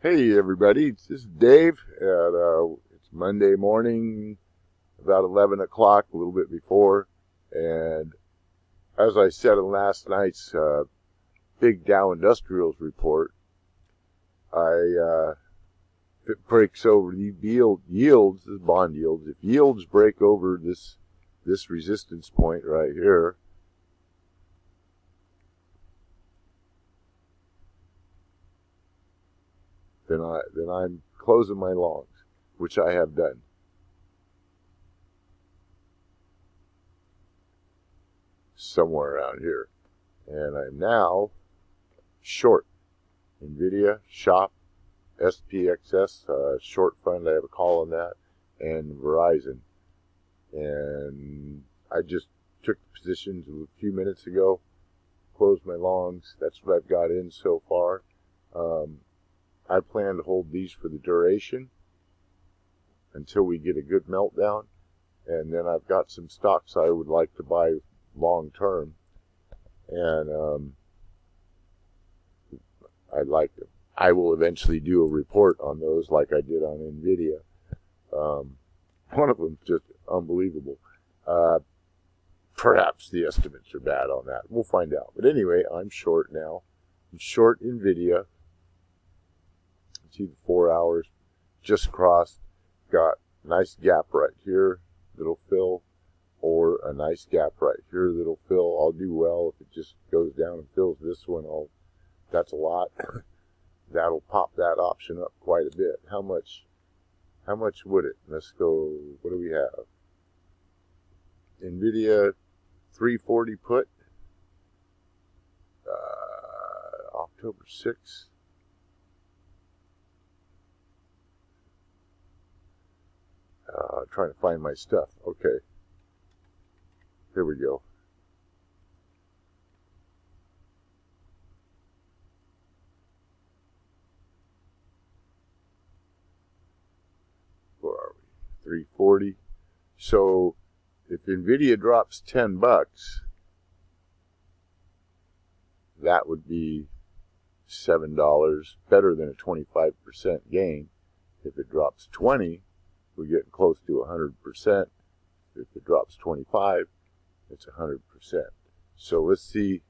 Hey everybody, this is Dave, and it's Monday morning, about 11 o'clock, a little bit before, and as I said in last night's big Dow Industrials report, if it breaks over the yields, the bond yields, if yields break over this resistance point right here, then I'm closing my longs, which I have done. Somewhere around here. And I'm now short NVDA, SHOP, SPXS, short fund, I have a call on that, and Verizon. And I just took positions a few minutes ago, closed my longs. That's what I've got in so far. I plan to hold these for the duration until we get a good meltdown. And then I've got some stocks I would like to buy long term. And I will eventually do a report on those like I did on NVIDIA. One of them just unbelievable. Perhaps the estimates are bad on that. We'll find out. But anyway, I'm short now. I'm short NVIDIA. See the 4 hours just crossed. Got a nice gap right here that'll fill, or a nice gap right here that'll fill. I'll do well if it just goes down and fills this one. That's a lot. That'll pop that option up quite a bit. How much would it? Let's go. What do we have? NVIDIA 340 put. October 6th. Trying to find my stuff. Okay. Here we go. Where are we? 340. So if NVIDIA drops $10, that would be $7, better than a 25% gain. If it drops 20, we're getting close to 100%. If it drops 25, it's 100%. So let's see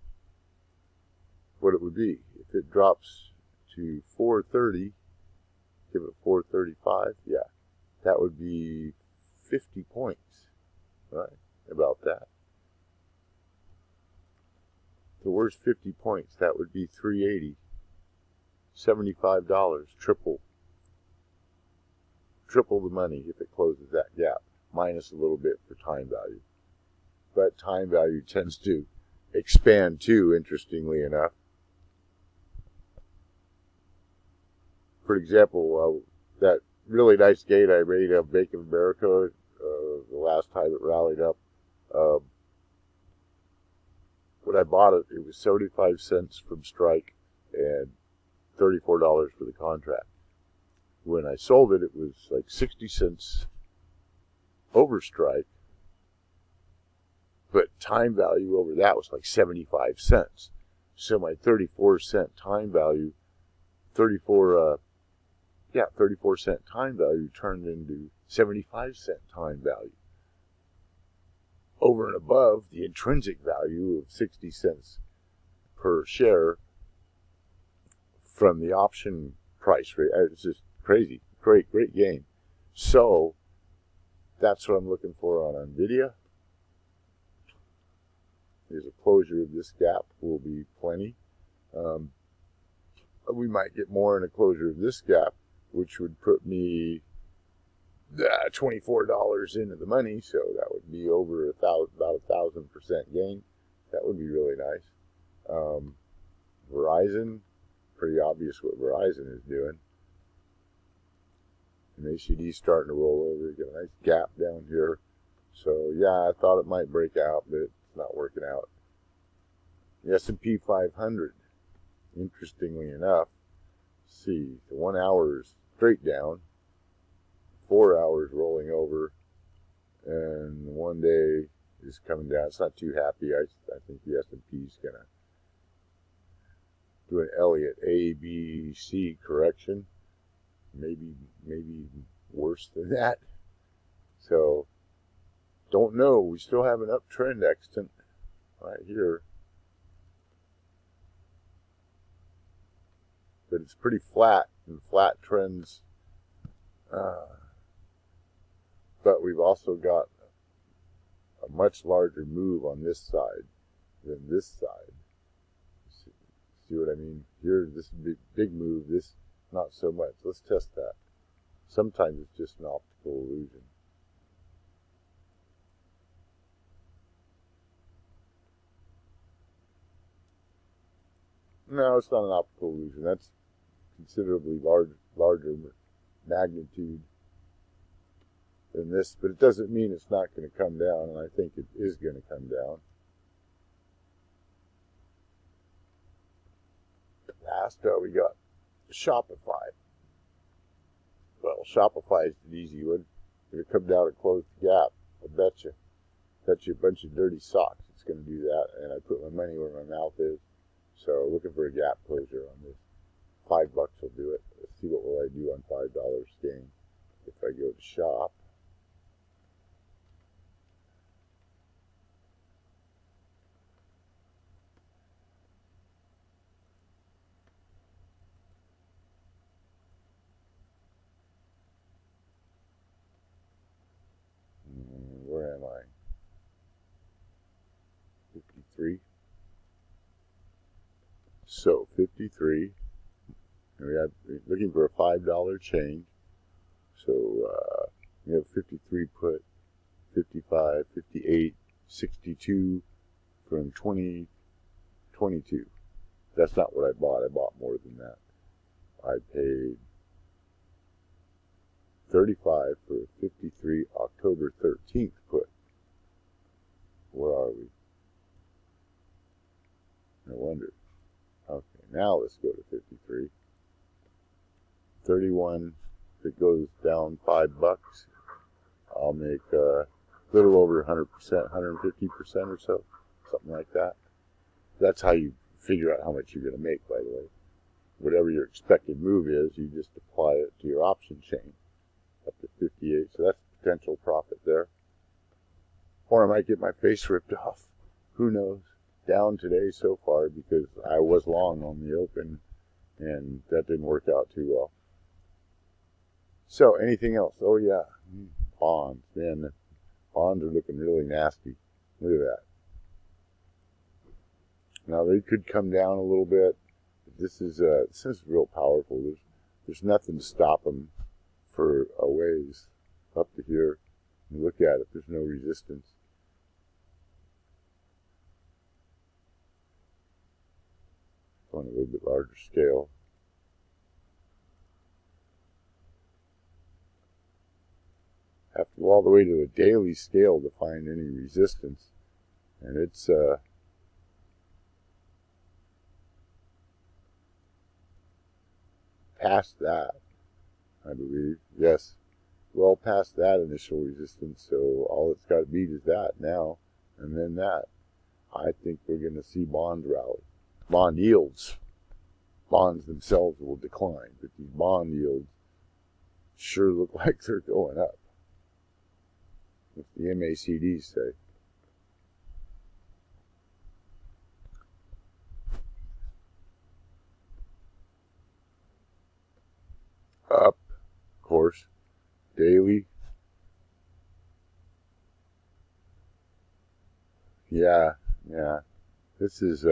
what it would be. If it drops to 430, give it 435, yeah, that would be 50 points, right? About that. So where's 50 points? That would be 380, $75, triple the money if it closes that gap, minus a little bit for time value. But time value tends to expand too, interestingly enough. For example, that really nice gain I made of Bank of America the last time it rallied up. When I bought it, it was 75 cents from strike and $34 for the contract. When I sold it, it was like 60 cents over strike, but time value over that was like 75 cents. So my 34-cent time value, 34-cent time value turned into 75-cent time value. Over and above the intrinsic value of 60 cents per share from the option price rate. It's just crazy. Great gain. So that's what I'm looking for on NVIDIA. There's a closure of this gap will be plenty. We might get more in a closure of this gap, which would put me $24 into the money, so that would be over about 1,000% gain. That would be really nice. Verizon, pretty obvious what Verizon is doing. And ACD starting to roll over. Get a nice gap down here. So yeah, I thought it might break out, but it's not working out. The S&P500, interestingly enough, see, the 1 hour is straight down, 4 hours rolling over, and 1 day is coming down. It's not too happy. I think the S&P is going to do an Elliott A, B, C correction. maybe worse than that. So don't know. We still have an uptrend extant right here, but it's pretty flat, and flat trends. But we've also got a much larger move on this side than this side. See what I mean? Here, this big move, this not so much. Let's test that. Sometimes it's just an optical illusion. No, it's not an optical illusion. That's considerably larger magnitude than this, but it doesn't mean it's not going to come down, and I think it is going to come down. Last, we got Shopify. Well, Shopify is the easy one. It's going to come down and close the gap. I bet you a bunch of dirty socks it's going to do that, and I put my money where my mouth is. So looking for a gap closure on this. $5 will do it. Let's see what will I do on $5 gain if I go to shop. Where am I? 53. So 53. And we have looking for a $5 change. So we have 53 put, 55, 58, 62 from 2022. That's not what I bought. I bought more than that. I paid 35 for a 53 October 13th put. Where are we? No wonder. Okay, now let's go to 53. 31. If it goes down $5, I'll make a little over 100%, 150% or so, something like that. That's how you figure out how much you're going to make, by the way. Whatever your expected move is, you just apply it to your option chain up to 58. So that's potential profit there. Or I might get my face ripped off. Who knows? Down today so far because I was long on the open and that didn't work out too well. So anything else? Oh yeah, bonds. Man, the bonds are looking really nasty. Look at that. Now they could come down a little bit. This is real powerful. There's nothing to stop them for a ways up to here. And look at it. There's no resistance. On a little bit larger scale. Have to go all the way to the daily scale to find any resistance, and it's past that, I believe. Yes, well past that initial resistance, so all it's got to beat is that now, and then that. I think we're going to see bonds rally. Bond yields. Bonds themselves will decline, but these bond yields sure look like they're going up. What's the MACD say? Up, of course, daily. Yeah. This is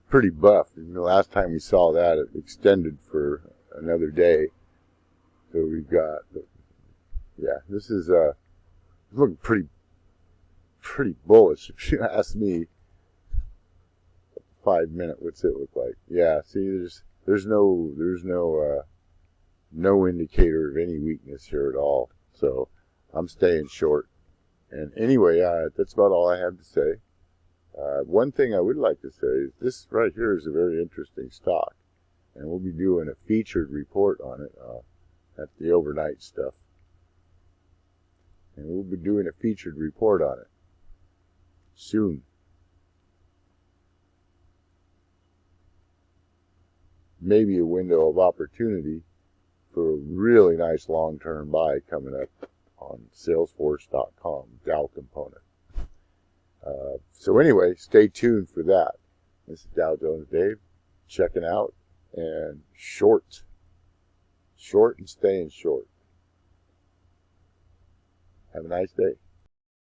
pretty buff. The last time we saw that, it extended for another day. So we've got, this is looking pretty bullish if you ask me. 5 minute, what's it look like? Yeah, see, there's no indicator of any weakness here at all. So I'm staying short. And anyway, that's about all I have to say. One thing I would like to say is this right here is a very interesting stock, and we'll be doing a featured report on it. That's the overnight stuff, and we'll be doing a featured report on it soon. maybe a window of opportunity for a really nice long-term buy coming up on Salesforce.com, Dow component. So anyway, stay tuned for that. This is Dow Jones Dave checking out, and short and staying short. Have a nice day.